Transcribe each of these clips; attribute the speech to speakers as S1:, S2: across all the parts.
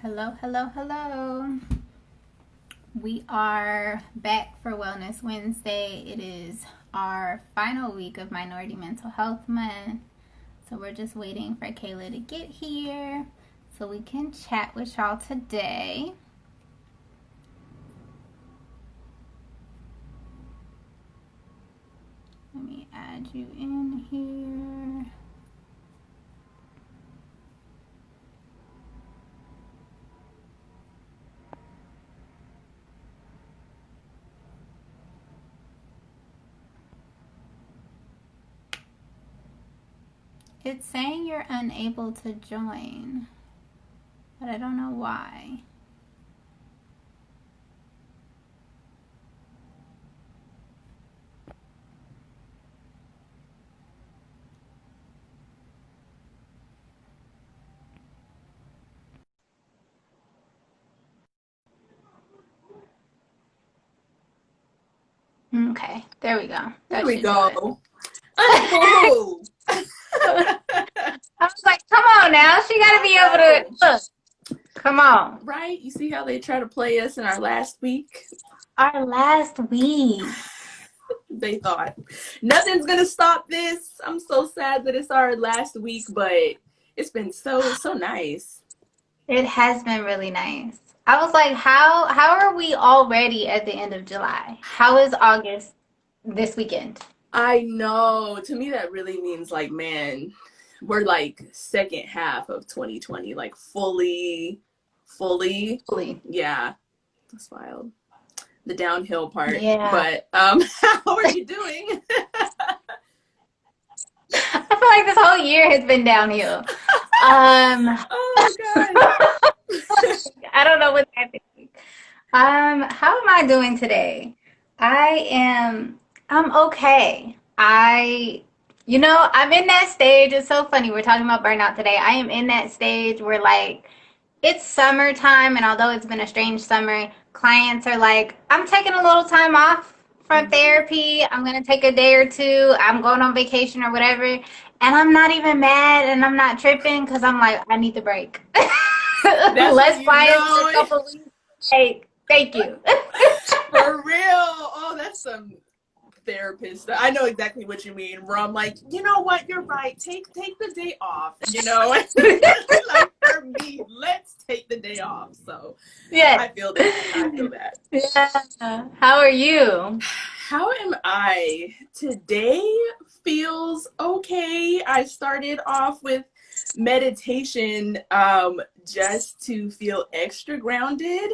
S1: Hello, hello, hello. We are back for Wellness Wednesday. It is our final week of Minority Mental Health Month. So we're just waiting for Kayla to get here so we can chat with y'all today. Let me add you in here. It's saying you're unable to join, but I don't know why. Okay, there we go.
S2: There we go. Oh.
S1: I was like, come on now. She got to be able to look. Come on.
S2: Right? You see how they try to play us in our last week?
S1: Our last week.
S2: They thought nothing's going to stop this. I'm so sad that it's our last week, but it's been so nice.
S1: It has been really nice. I was like, how are we already at the end of July? How is August this weekend?
S2: I know. To me, that really means like, man, we're like second half of 2020, like fully. Yeah, that's wild. The downhill part.
S1: Yeah.
S2: But how are you doing?
S1: I feel like this whole year has been downhill.
S2: Oh God.
S1: I don't know what's happening. How am I doing today? I'm okay. I'm in that stage. It's so funny. We're talking about burnout today. I am in that stage where like it's summertime, and although it's been a strange summer, clients are like, I'm taking a little time off from therapy. I'm going to take a day or two. I'm going on vacation or whatever. And I'm not even mad and I'm not tripping because I'm like, I need the break. Less clients for a couple weeks. Hey, thank you.
S2: For real. Oh, that's some therapist. I know exactly what you mean. Where I'm like, you know what? You're right. Take the day off. You know, like for me, let's take the day off. So
S1: yeah,
S2: I feel that.
S1: Yeah. How are you?
S2: How am I? Today feels okay. I started off with meditation just to feel extra grounded.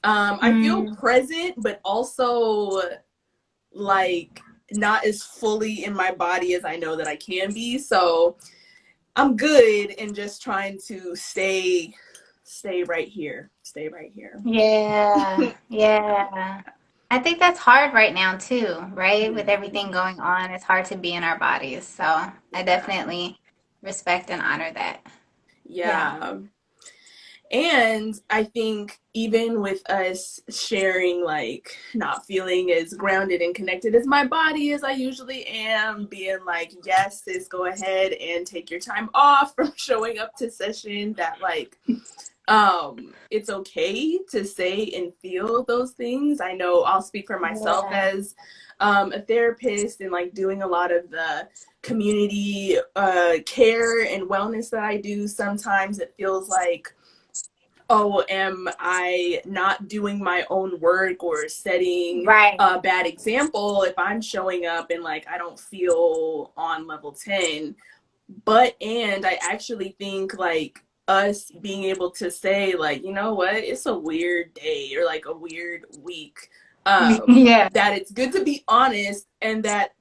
S2: I feel present, but also like not as fully in my body as I know that I can be. So I'm good and just trying to stay right here. Stay right here.
S1: Yeah, yeah. I think that's hard right now too, right? With everything going on, it's hard to be in our bodies. So I definitely respect and honor that. Yeah.
S2: Yeah. And I think even with us sharing, like not feeling as grounded and connected as my body as I usually am, being like, yes, sis, go ahead and take your time off from showing up to session, that like, it's okay to say and feel those things. I know I'll speak for myself
S1: Yeah.
S2: as a therapist and like doing a lot of the community care and wellness that I do. Sometimes it feels like, oh, am I not doing my own work or setting
S1: Right.
S2: a bad example if I'm showing up and like I don't feel on level 10? And I actually think like us being able to say like, you know what, it's a weird day or like a weird week,
S1: Yeah.
S2: that it's good to be honest, and that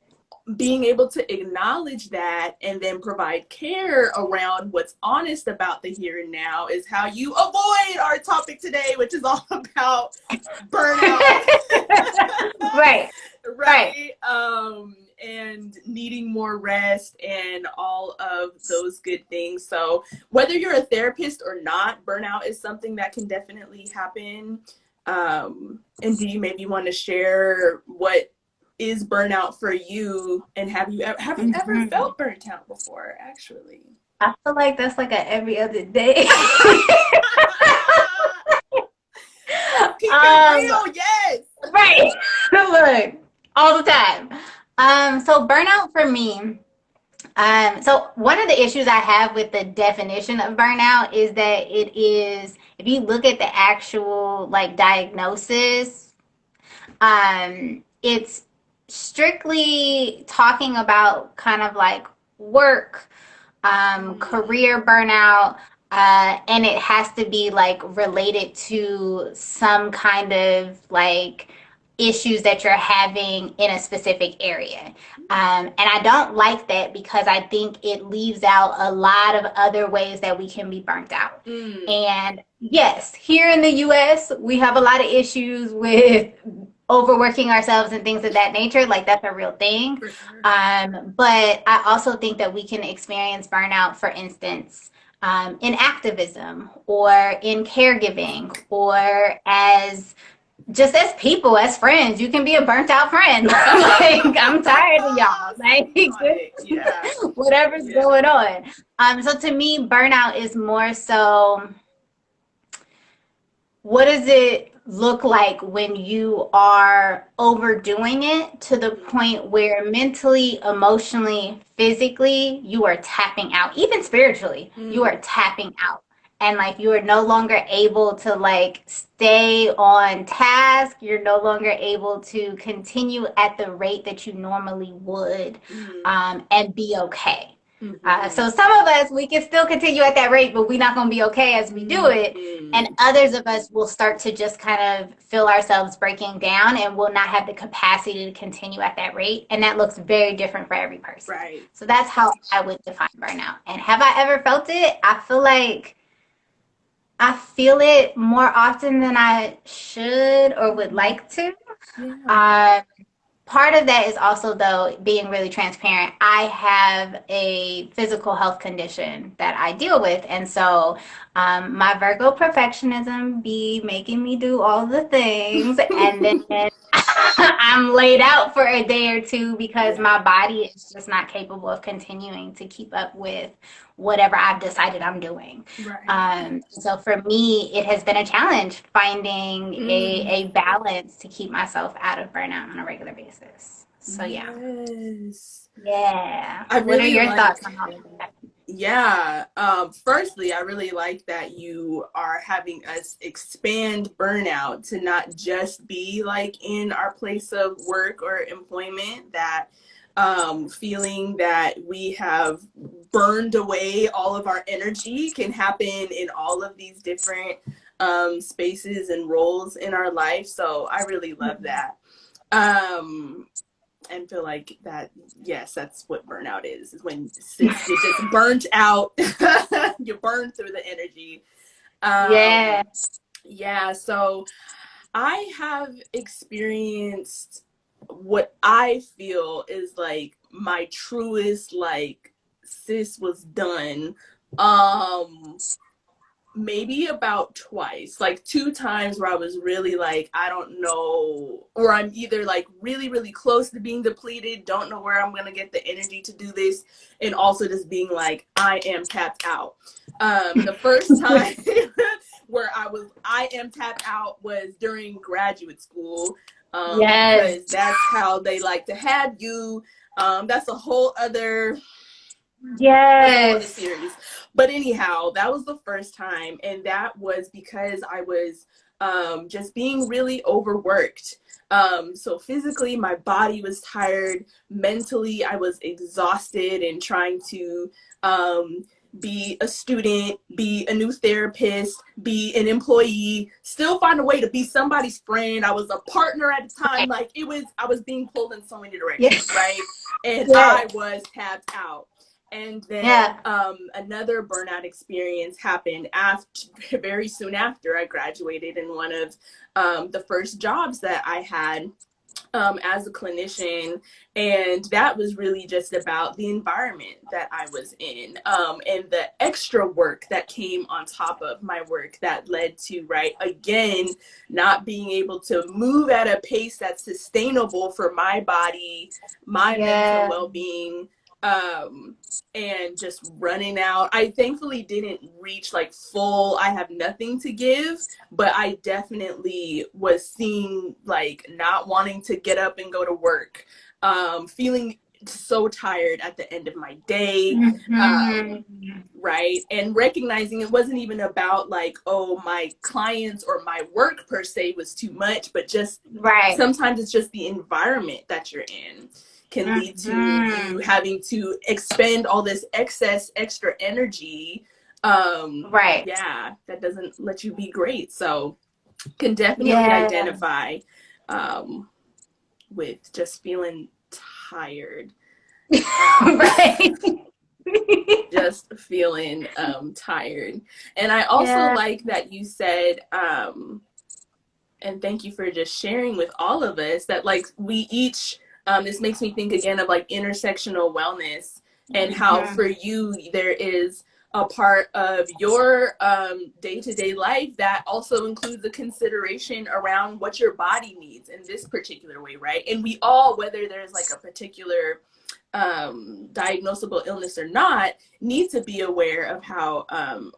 S2: being able to acknowledge that and then provide care around what's honest about the here and now is how you avoid our topic today, which is all about burnout.
S1: Right.
S2: Right. And needing more rest and all of those good things. So whether you're a therapist or not, burnout is something that can definitely happen. And do you maybe want to share what is burnout for you, and have you ever felt burnt out before, actually?
S1: I feel like that's like a every other day.
S2: it
S1: Um,
S2: real, yes.
S1: right. Look, all the time. So burnout for me. So one of the issues I have with the definition of burnout is that it is, if you look at the actual like diagnosis, it's strictly talking about kind of like work, career burnout, and it has to be like related to some kind of like issues that you're having in a specific area. And I don't like that because I think it leaves out a lot of other ways that we can be burnt out.
S2: Mm.
S1: And yes, here in the US, we have a lot of issues with overworking ourselves and things of that nature. Like that's a real thing.
S2: For sure.
S1: But I also think that we can experience burnout, for instance, in activism or in caregiving or as just as people, as friends. You can be a burnt out friend. Like, I'm tired of y'all. Like,
S2: Yeah.
S1: whatever's going on. So to me, burnout is more so, what does it look like when you are overdoing it to the point where mentally, emotionally, physically, you are tapping out, even spiritually, you are tapping out. And like you are no longer able to like stay on task. You're no longer able to continue at the rate that you normally would, and be okay. So some of us, we can still continue at that rate, but we're not going to be okay as we do it. And others of us will start to just kind of feel ourselves breaking down and will not have the capacity to continue at that rate. And that looks very different for every person.
S2: Right.
S1: So that's how I would define burnout. And have I ever felt it? I feel like I feel it more often than I should or would like to.
S2: Yeah.
S1: Part of that is also, though, being really transparent. I have a physical health condition that I deal with. And so my Virgo perfectionism be making me do all the things. And then I'm laid out for a day or two because my body is just not capable of continuing to keep up with whatever I've decided I'm doing.
S2: Right.
S1: So for me, it has been a challenge finding a balance to keep myself out of burnout on a regular basis. So yeah.
S2: Yes.
S1: Yeah.
S2: I
S1: What are
S2: really
S1: your
S2: like,
S1: thoughts on all of that?
S2: yeah. Firstly, I really like that you are having us expand burnout to not just be like in our place of work or employment, that feeling that we have burned away all of our energy can happen in all of these different spaces and roles in our life. So I really love that. And feel like that, yes, that's what burnout is when you're just burnt out. You burn through the energy. Yeah, so I have experienced what I feel is like my truest, like, sis was done. Maybe about twice, like 2 times where I was really like, I don't know, or I'm either like really, really close to being depleted, don't know where I'm going to get the energy to do this, and also just being like, I am tapped out. The first time where I am tapped out was during graduate school, because that's how they like to have you. That's a whole other series. But anyhow, that was the first time, and that was because I was just being really overworked. So physically, my body was tired. Mentally, I was exhausted and trying to be a student, be a new therapist, be an employee, still find a way to be somebody's friend. I was a partner at the time. Like I was being pulled in so many directions, right? And I was tapped out. And then another burnout experience happened very soon after I graduated, in one of the first jobs that I had as a clinician. And that was really just about the environment that I was in, and the extra work that came on top of my work that led to, again, not being able to move at a pace that's sustainable for my body, my mental well-being, and just running out. I thankfully didn't reach like full, I have nothing to give, but I definitely was seeing like not wanting to get up and go to work, feeling so tired at the end of my day. Right. And recognizing it wasn't even about like, oh, my clients or my work per se was too much, but just sometimes it's just the environment that you're in can lead to you having to expend all this extra energy. Yeah, that doesn't let you be great. So can definitely identify with just feeling tired. Just feeling tired. And I also like that you said, and thank you for just sharing with all of us that like we each, this makes me think again of like intersectional wellness and how for you there is a part of your day-to-day life that also includes the consideration around what your body needs in this particular way, right? And we all, whether there's like a particular diagnosable illness or not, need to be aware of how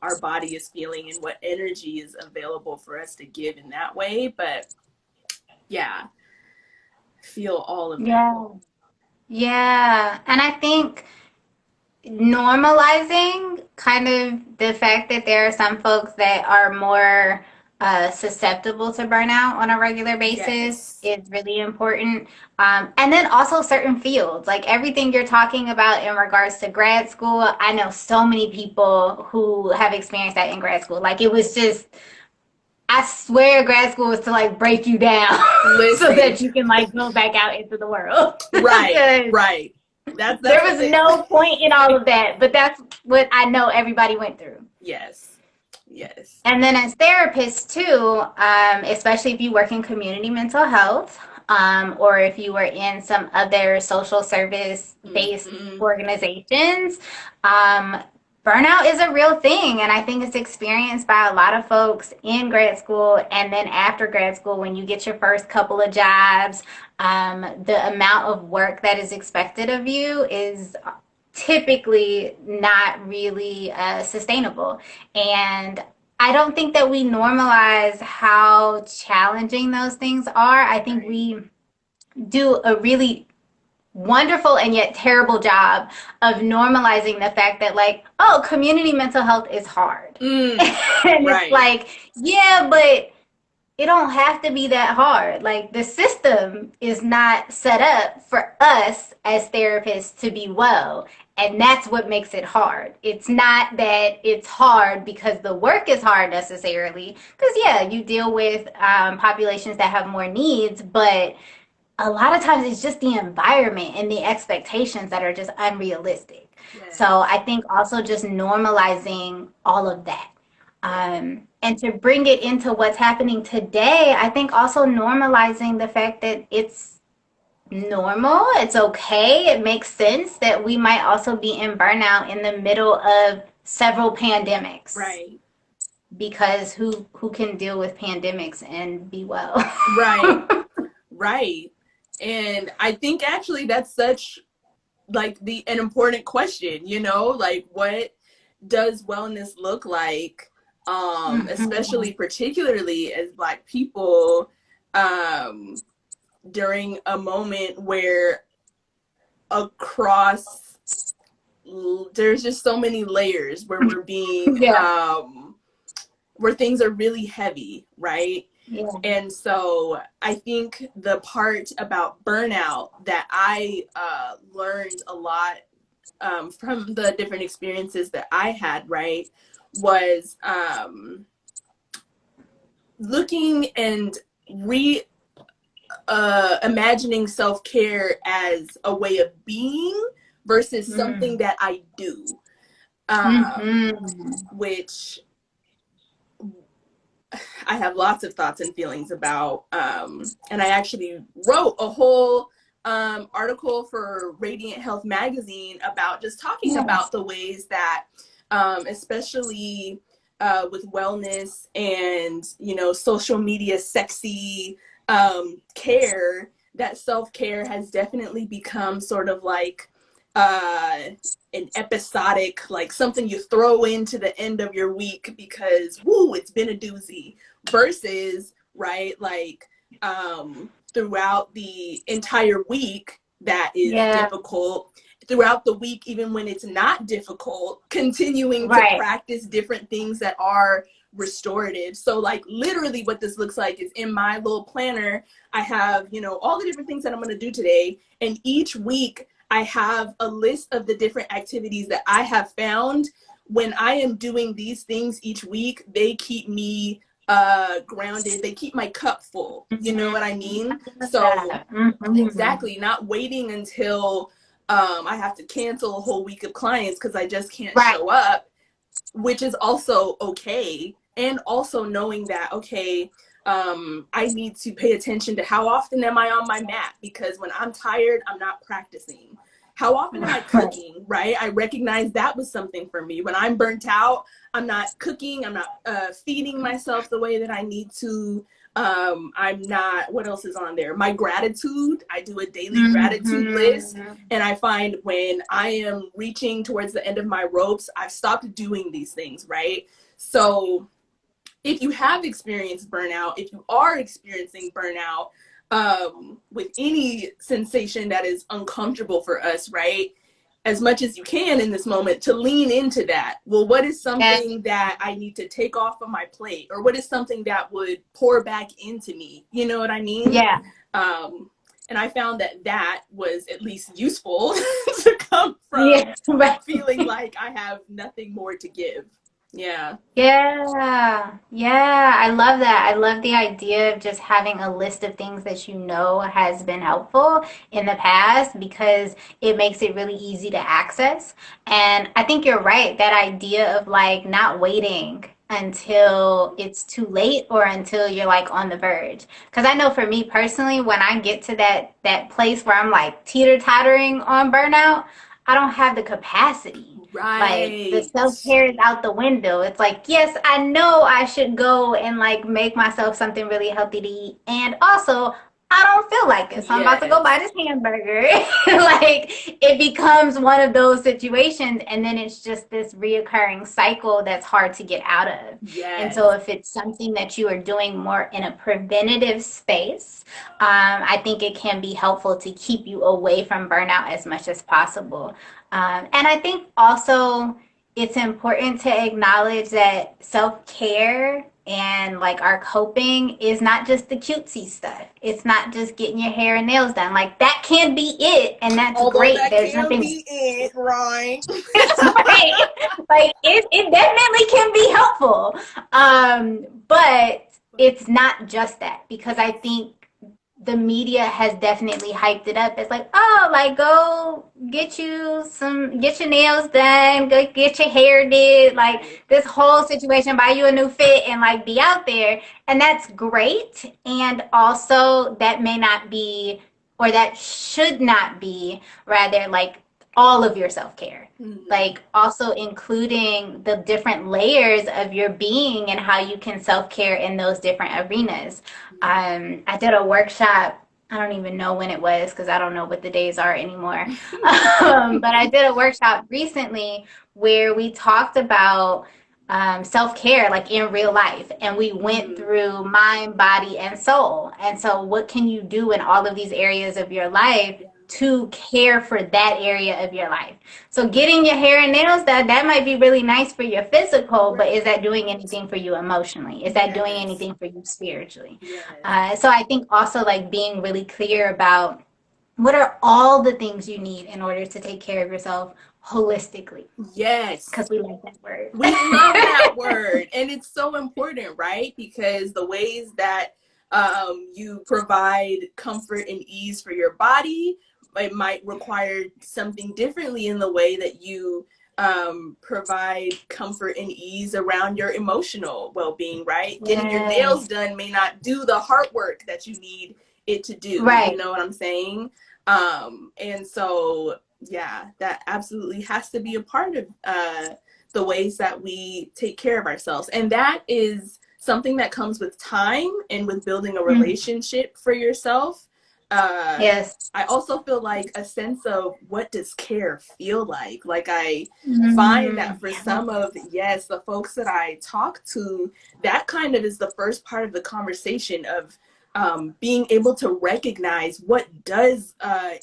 S2: our body is feeling and what energy is available for us to give in that way. But yeah, feel all of that.
S1: Yeah. And I think normalizing kind of the fact that there are some folks that are more susceptible to burnout on a regular basis is really important. And then also certain fields, like everything you're talking about in regards to grad school. I know so many people who have experienced that in grad school. Like it was just, I swear grad school was to like break you down so that you can like go back out into the world.
S2: Right. That's
S1: there was no point in all of that, but that's what I know everybody went through.
S2: Yes.
S1: And then as therapists too, especially if you work in community mental health, or if you were in some other social service-based organizations, burnout is a real thing. And I think it's experienced by a lot of folks in grad school and then after grad school when you get your first couple of jobs. The amount of work that is expected of you is typically not really sustainable. And I don't think that we normalize how challenging those things are. I think we do a really wonderful and yet terrible job of normalizing the fact that like, oh, community mental health is hard. And it's like, yeah, but it don't have to be that hard. Like the system is not set up for us as therapists to be well. And that's what makes it hard. It's not that it's hard because the work is hard necessarily. Because yeah, you deal with populations that have more needs, but a lot of times it's just the environment and the expectations that are just unrealistic. So I think also just normalizing all of that. And to bring it into what's happening today, I think also normalizing the fact that it's normal, it's okay, it makes sense that we might also be in burnout in the middle of several pandemics.
S2: Right.
S1: Because who can deal with pandemics and be well?
S2: Right. And I think actually that's such like an important question, you know, like what does wellness look like? Especially particularly as Black people, during a moment where across there's just so many layers where we're being where things are really heavy, right? And so I think the part about burnout that I learned a lot from the different experiences that I had, right, was looking and imagining self-care as a way of being versus something that I do, which I have lots of thoughts and feelings about. And I actually wrote a whole article for Radiant Health magazine about just talking about the ways that especially with wellness and, you know, social media sexy care, that self-care has definitely become sort of like uh, an episodic, like something you throw into the end of your week because, woo, it's been a doozy, versus, right, like throughout the entire week that is
S1: Yeah.
S2: difficult, throughout the week, even when it's not difficult, continuing to
S1: Right.
S2: practice different things that are restorative. So like literally what this looks like is in my little planner, I have, you know, all the different things that I'm going to do today. And each week I have a list of the different activities that I have found when I am doing these things each week, they keep me grounded. They keep my cup full. You know what I mean?
S1: I love
S2: So
S1: that. Mm-hmm.
S2: exactly, not waiting until I have to cancel a whole week of clients because I just can't
S1: Right.
S2: show up, which is also okay. And also knowing that, okay, I need to pay attention to how often am I on my mat, because when I'm tired, I'm not practicing. How often am I
S1: Right.
S2: cooking, right? I recognize that was something for me. When I'm burnt out, I'm not cooking. I'm not feeding myself the way that I need to. I'm not, what else is on there? My gratitude. I do a daily gratitude list.
S1: Mm-hmm.
S2: And I find when I am reaching towards the end of my ropes, I've stopped doing these things, right? So if you have experienced burnout, if you are experiencing burnout, with any sensation that is uncomfortable for us, right? As much as you can in this moment to lean into that. Well, what is
S1: Yeah.
S2: something that I need to take off of my plate? Or what is something that would pour back into me? You know what I mean?
S1: Yeah.
S2: Um, and I found that that was at least useful to come from
S1: Yeah. Right.
S2: feeling like I have nothing more to give. Yeah.
S1: Yeah, yeah, I love that. I love the idea of just having a list of things that you know has been helpful in the past because it makes it really easy to access. And I think you're right, that idea of like not waiting until it's too late or until you're like on the verge. Because I know for me personally, when I get to that place where I'm like teeter-tottering on burnout, I don't have the capacity. Like the
S2: Right.
S1: self-care is out the window. It's like, yes, I know I should go and like make myself something really healthy to eat. And also, I don't feel like it. So I'm about to go buy
S2: Yes.
S1: this hamburger. Like it becomes one of those situations and then it's just this reoccurring cycle that's hard to get out of. And so
S2: Yes.
S1: if it's something that you are doing more in a preventative space, I think it can be helpful to keep you away from burnout as much as possible. And I think also it's important to acknowledge that self-care and like our coping is not just the cutesy stuff. It's not just getting your hair and nails done. Like that can be it, and that's
S2: Although
S1: great.
S2: that
S1: There's
S2: can
S1: nothing
S2: be it, right?
S1: right. Like it definitely can be helpful. But it's not just that because I think the media has definitely hyped it up. It's like, oh, like go get your nails done, go get your hair did,
S2: Right.
S1: like this whole situation, buy you a new fit and like be out there. And that's great. And also that may not be, or that should not be, rather like all of your self-care.
S2: Mm-hmm.
S1: Like also including the different layers of your being and how you can self-care in those different arenas.
S2: Yeah.
S1: I did a workshop. I don't even know when it was because I don't know what the days are anymore. But I did a workshop recently where we talked about self-care like in real life, and we went
S2: Mm-hmm.
S1: through mind, body, and soul. And so what can you do in all of these areas of your life
S2: Yeah.
S1: to care for that area of your life? So getting your hair and nails done, that might be really nice for your physical, but is
S2: Right.
S1: that doing anything for you emotionally? Is that doing
S2: Yes.
S1: anything for you spiritually?
S2: Yes.
S1: So I think also like being really clear about what are all the things you need in order to take care of yourself holistically,
S2: Yes.
S1: because we like that word.
S2: We love that word. And it's so important, right? Because the ways that you provide comfort and ease for your body, it might require something differently in the way that you provide comfort and ease around your emotional well-being, right? Getting your nails
S1: Yes.
S2: done may not do the heart work that you need it to do. You
S1: Right.
S2: know what I'm saying? And so, yeah, that absolutely has to be a part of the ways that we take care of ourselves. And that is something that comes with time and with building a
S1: Mm.
S2: relationship for yourself.
S1: Yes.
S2: I also feel like a sense of what does care feel like. Like I find that for
S1: Yeah.
S2: some of, yes, the folks that I talk to, that kind of is the first part of the conversation of being able to recognize what does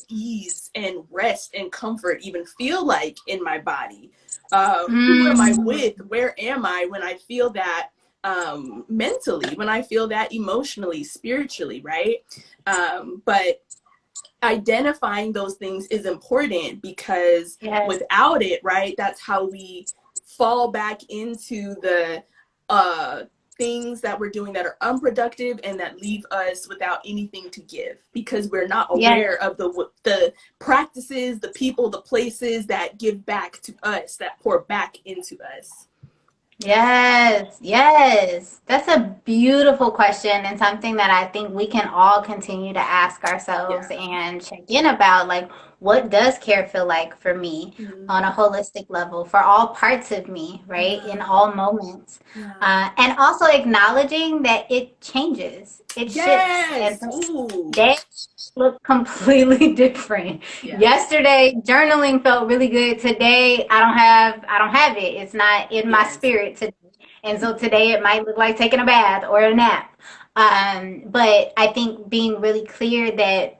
S2: ease and rest and comfort even feel like in my body. Who am I
S1: Mm.
S2: with? Where am I when I feel that mentally, when I feel that emotionally, spiritually, right? But identifying those things is important because
S1: Yes.
S2: without it, right, that's how we fall back into the uh things that we're doing that are unproductive and that leave us without anything to give because we're not
S1: Yes.
S2: aware of the practices, the people, the places that give back to us, that pour back into us.
S1: Yes, yes. That's a beautiful question and something that I think we can all continue to ask ourselves
S2: Yeah.
S1: and check in about. Like, what does care feel like for me on a
S2: Mm-hmm.
S1: holistic level, for all parts of me, right? In
S2: Yeah.
S1: all moments.
S2: Yeah.
S1: And also acknowledging that it changes, it shifts. And
S2: Yes. Ooh.
S1: they look completely different.
S2: Yeah.
S1: Yesterday, journaling felt really good. Today, I don't have it. It's not in my
S2: Yes.
S1: spirit today. And so today it might look like taking a bath or a nap. But I think being really clear that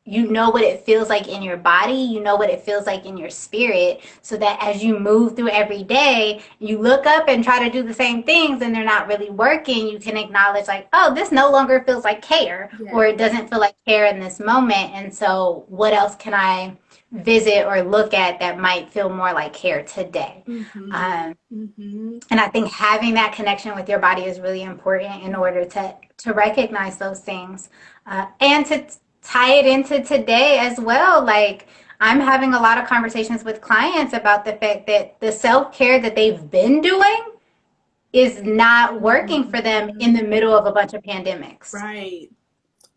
S1: you know what it feels like in your body, you know what it feels like in your spirit, so that as you move through every day, you look up and try to do the same things and they're not really working, you can acknowledge, like, oh, this no longer feels like care, or
S2: Yeah.
S1: it doesn't feel like care in this moment. And so, what else can I visit or look at that might feel more like care today?
S2: Mm-hmm.
S1: Um,
S2: Mm-hmm.
S1: and I think having that connection with your body is really important in
S2: Yeah.
S1: order to recognize those things, and to tie it into today as well. Like, I'm having a lot of conversations with clients about the fact that the self-care that they've been doing is not working for them in
S2: Mm-hmm.
S1: the middle of a bunch of pandemics.
S2: Right.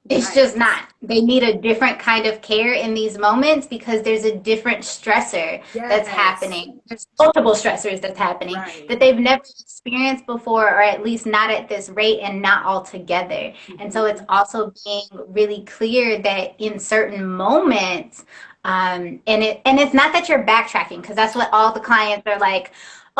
S1: It's
S2: Right.
S1: just not. They need a different kind of care in these moments because there's a different stressor that's
S2: Yes.
S1: happening. There's multiple stressors that's happening
S2: Right.
S1: that they've never experienced before, or at least not at this rate and not all together. And so it's
S2: Mm-hmm.
S1: also being really clear that in certain moments, and it's not that you're backtracking, because that's what all the clients are like,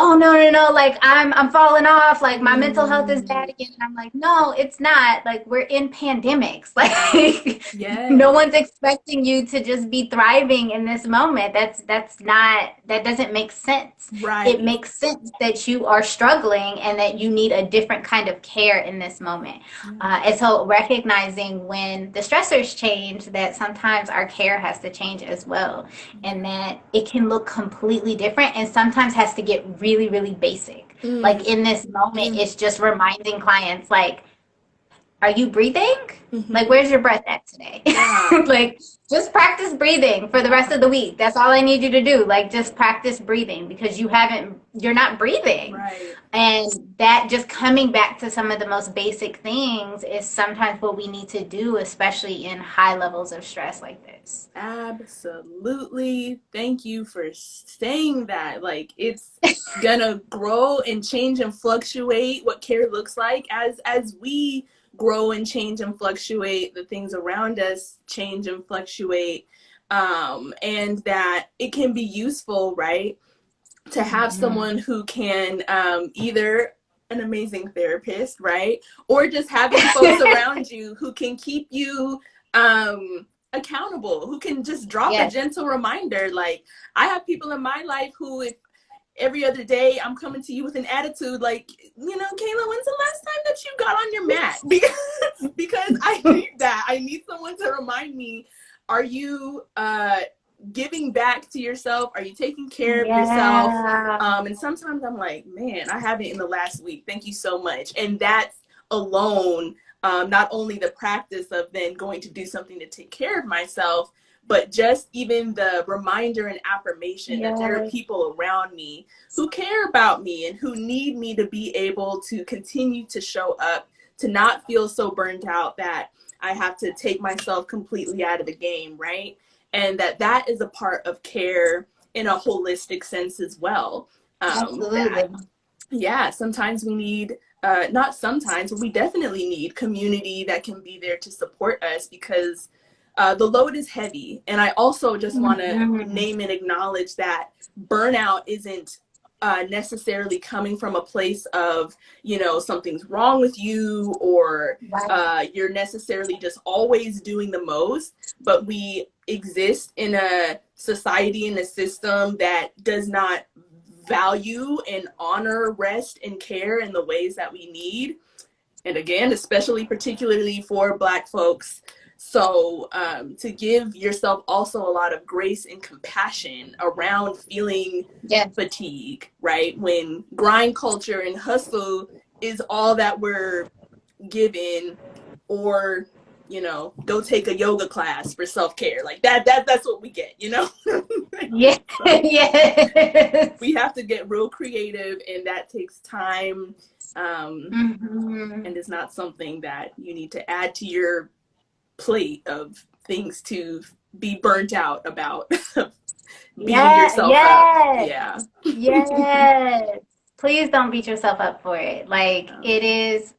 S1: oh, no, no, no, like I'm falling off, like my mental health is
S2: Mm.
S1: bad again. And I'm like, no, it's not. Like, we're in pandemics.
S2: Right.
S1: Like, no
S2: Yes.
S1: one's expecting you to just be thriving in this moment. That's not, that doesn't make sense. It
S2: Right.
S1: makes sense that you are struggling and that you need a different kind of care in this moment.
S2: Yeah.
S1: And so recognizing when the stressors change, that sometimes our care has to change as well, and
S2: Yeah.
S1: that it can look completely different and sometimes has to get really, really basic.
S2: Mm.
S1: Like, in this moment,
S2: Mm.
S1: it's just reminding clients, like, are you breathing? Like,
S2: Mm-hmm.
S1: where's your breath at today?
S2: Yeah.
S1: Like, just practice breathing for the rest
S2: Yeah.
S1: of the week. That's all I need you to do. Like, just practice breathing, because you're not breathing.
S2: Right.
S1: And that, just coming back to some of the most basic things, is sometimes what we need to do, especially in high levels of stress like this.
S2: Absolutely. Thank you for saying that. Like it's gonna grow and change and fluctuate what care looks like as we grow and change and fluctuate, the things around us change and fluctuate. And that it can be useful, right? To have
S1: Mm-hmm.
S2: someone who can either an amazing therapist, right? Or just having folks around you who can keep you accountable, who can just drop a
S1: Yes.
S2: gentle reminder. Like I have people in my life who, if every other day I'm coming to you with an attitude like, you know, Kayla, when's the last time that you got on your mat? Because I need that. I need someone to remind me, are you giving back to yourself? Are you taking care of yourself?
S1: Yeah.
S2: And sometimes I'm like, man, I haven't in the last week. Thank you so much. And that's alone, not only the practice of then going to do something to take care of myself, but just even the reminder and affirmation that there are
S1: Yes.
S2: people around me who care about me and who need me to be able to continue to show up, to not feel so burnt out that I have to take myself completely out of the game, right? And that is a part of care in a holistic sense as well. That
S1: Absolutely.
S2: yeah, sometimes we need not sometimes, but we definitely need community that can be there to support us because the load is heavy. And I also just want to
S1: Mhm.
S2: name and acknowledge that burnout isn't necessarily coming from a place of, something's wrong with you, or
S1: Right.
S2: you're necessarily just always doing the most. But we exist in a society and a system that does not value and honor rest and care in the ways that we need. And again, especially particularly for Black folks. So to give yourself also a lot of grace and compassion around feeling
S1: Yes.
S2: fatigue, right? When grind culture and hustle is all that we're given, or go take a yoga class for self-care. Like that's what we get.
S1: Yeah.
S2: So
S1: Yes.
S2: we have to get real creative, and that takes time.
S1: Hmm.
S2: And is not something that you need to add to your plate of things to be burnt out about beating
S1: Yeah.
S2: yourself up.
S1: Yes.
S2: Yeah.
S1: Yes. Please don't beat yourself up for it. Like
S2: Um,
S1: it is,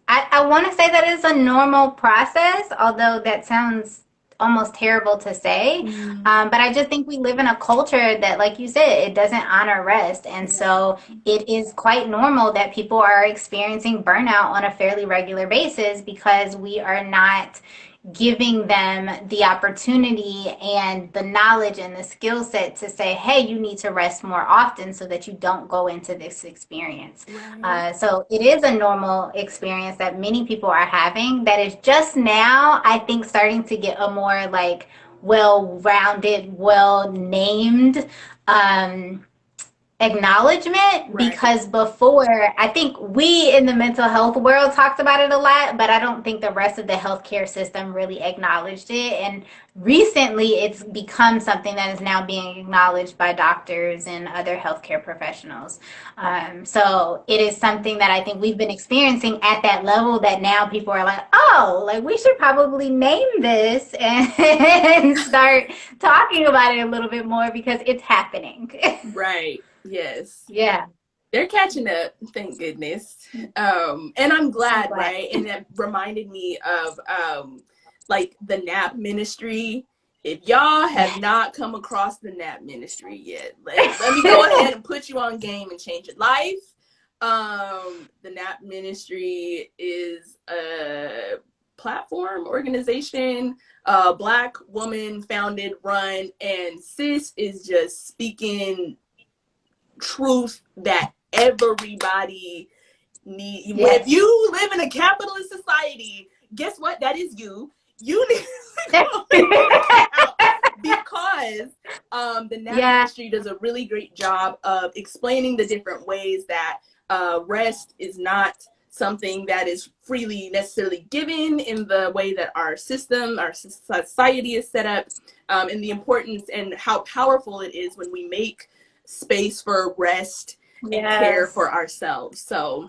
S1: I want to say that it's a normal process, although that sounds almost terrible to say.
S2: mm,
S1: But I just think we live in a culture that, like you said, it doesn't honor rest. And
S2: yeah.
S1: so it is quite normal that people are experiencing burnout on a fairly regular basis because we are not giving them the opportunity and the knowledge and the skill set to say, hey, you need to rest more often so that you don't go into this experience.
S2: Right.
S1: So it is a normal experience that many people are having that is just now, I think, starting to get a more like well-rounded, well-named acknowledgement,
S2: Right.
S1: because before I think we in the mental health world talked about it a lot, but I don't think the rest of the healthcare system really acknowledged it. And recently it's become something that is now being acknowledged by doctors and other healthcare professionals. So it is something that I think we've been experiencing at that level that now people are like, oh, like we should probably name this and start talking about it a little bit more because it's happening.
S2: Right. Yes.
S1: Yeah,
S2: They're catching up, thank goodness. And I'm
S1: so
S2: glad,
S1: glad.
S2: right? And that reminded me of like the nap ministry. If y'all have
S1: Yeah.
S2: not come across the nap ministry yet, let me go ahead and put you on game and change your life. The nap ministry is a platform organization, Black woman founded, run, and sis is just speaking truth that everybody need. If
S1: Yes.
S2: you live in a capitalist society, guess what? That is you. You need to go and check it out, because the NAP
S1: Yeah.
S2: ministry does a really great job of explaining the different ways that rest is not something that is freely necessarily given in the way that our system, our society is set up, and the importance and how powerful it is when we make space for rest and care
S1: Yes.
S2: for ourselves. So,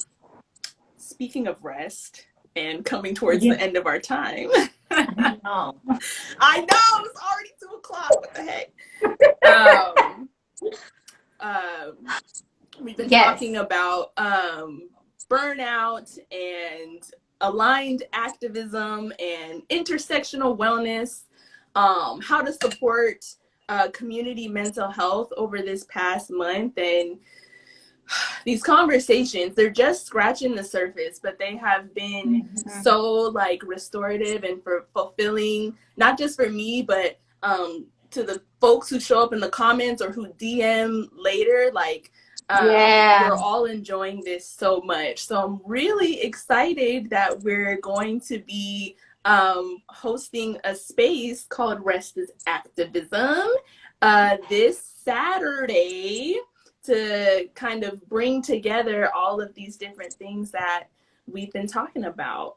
S2: speaking of rest and coming towards
S1: Yeah.
S2: the end of our time,
S1: No.
S2: I know it's already 2 o'clock. What the heck? Um, we've been talking
S1: Yes.
S2: about burnout and aligned activism and intersectional wellness, how to support community mental health over this past month. And these conversations, they're just scratching the surface, but they have been
S1: Mhm.
S2: so like restorative and for fulfilling, not just for me, but to the folks who show up in the comments or who DM later. Like
S1: Yeah.
S2: we're all enjoying this so much. So I'm really excited that we're going to be hosting a space called Rest is Activism this Saturday, to kind of bring together all of these different things that we've been talking about.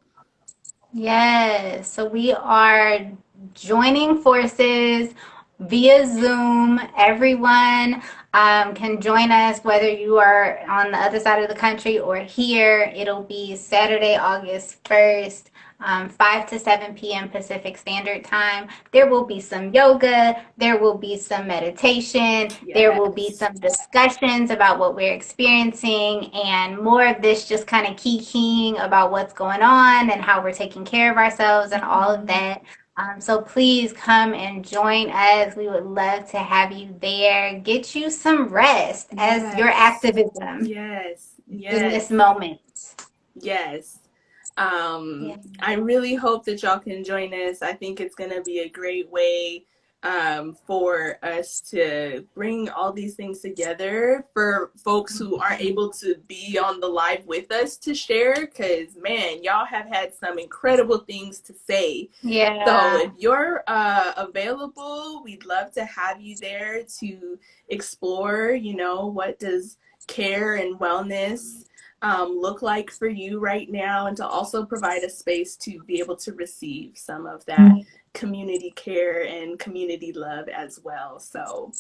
S1: Yes. So we are joining forces via Zoom. Everyone can join us, whether you are on the other side of the country or here. It'll be Saturday, August 1st. 5 to 7 p.m. Pacific Standard Time. There will be some yoga, there will be some meditation, there will be
S2: Yes.
S1: some discussions about what we're experiencing, and more of this just kind of keying about what's going on and how we're taking care of ourselves and all of
S2: Mm-hmm.
S1: that. So please come and join us. We would love to have you there. Get you some rest as your
S2: Yes.
S1: activism
S2: Yes.
S1: in this
S2: Yes.
S1: moment.
S2: Yes.
S1: Yeah.
S2: I really hope that y'all can join us. I think it's going to be a great way for us to bring all these things together for folks who aren't able to be on the live with us to share. Because, man, y'all have had some incredible things to say. So
S1: Yeah.
S2: if you're available, we'd love to have you there to explore, what does care and wellness look like for you right now, and to also provide a space to be able to receive some of that community care and community love as well. So,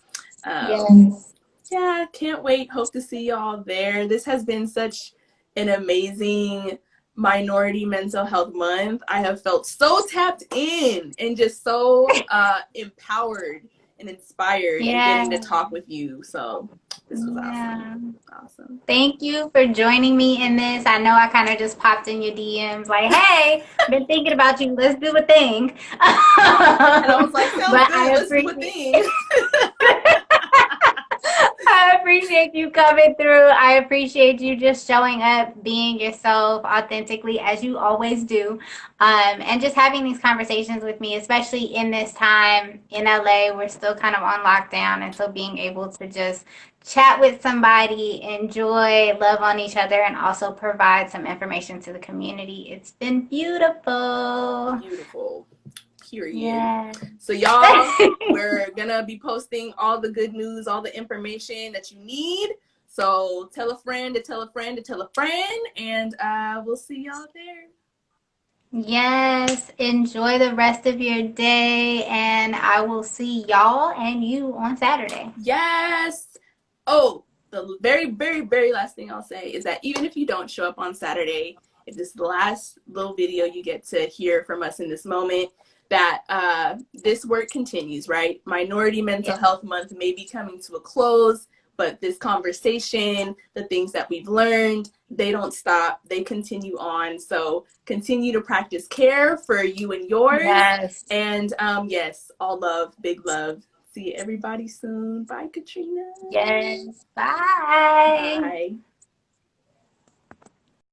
S1: Yes.
S2: yeah, can't wait. Hope to see y'all there. This has been such an amazing Minority Mental Health Month. I have felt so tapped in and just so empowered and inspired in getting to
S1: Yeah.
S2: talk with you. So this was awesome.
S1: Yeah.
S2: Awesome.
S1: Thank you for joining me in this. I know I kind of just popped in your DMs like, hey, been thinking about you. Let's do a thing.
S2: And I was like, sounds
S1: But
S2: good. Let's do a thing.
S1: I appreciate you coming through. I appreciate you just showing up, being yourself authentically as you always do, and just having these conversations with me, especially in this time in LA. We're still kind of on lockdown, and so being able to just chat with somebody, enjoy, love on each other, and also provide some information to the community. It's been beautiful.
S2: Beautiful. Period.
S1: Yeah.
S2: So y'all, we're gonna be posting all the good news, all the information that you need. So tell a friend to tell a friend to tell a friend, and we'll see y'all there.
S1: Yes, enjoy the rest of your day, and I will see y'all and you on Saturday.
S2: Yes. Oh, the very, very, very last thing I'll say is that even if you don't show up on Saturday, if this is the last little video you get to hear from us in this moment, that this work continues, right? Minority Mental
S1: Yeah.
S2: Health Month may be coming to a close, but this conversation, the things that we've learned, they don't stop. They continue on. So continue to practice care for you and yours.
S1: Yes.
S2: And yes, all love, big love. See everybody soon. Bye, Katrina.
S1: Yes. Bye.
S2: Bye.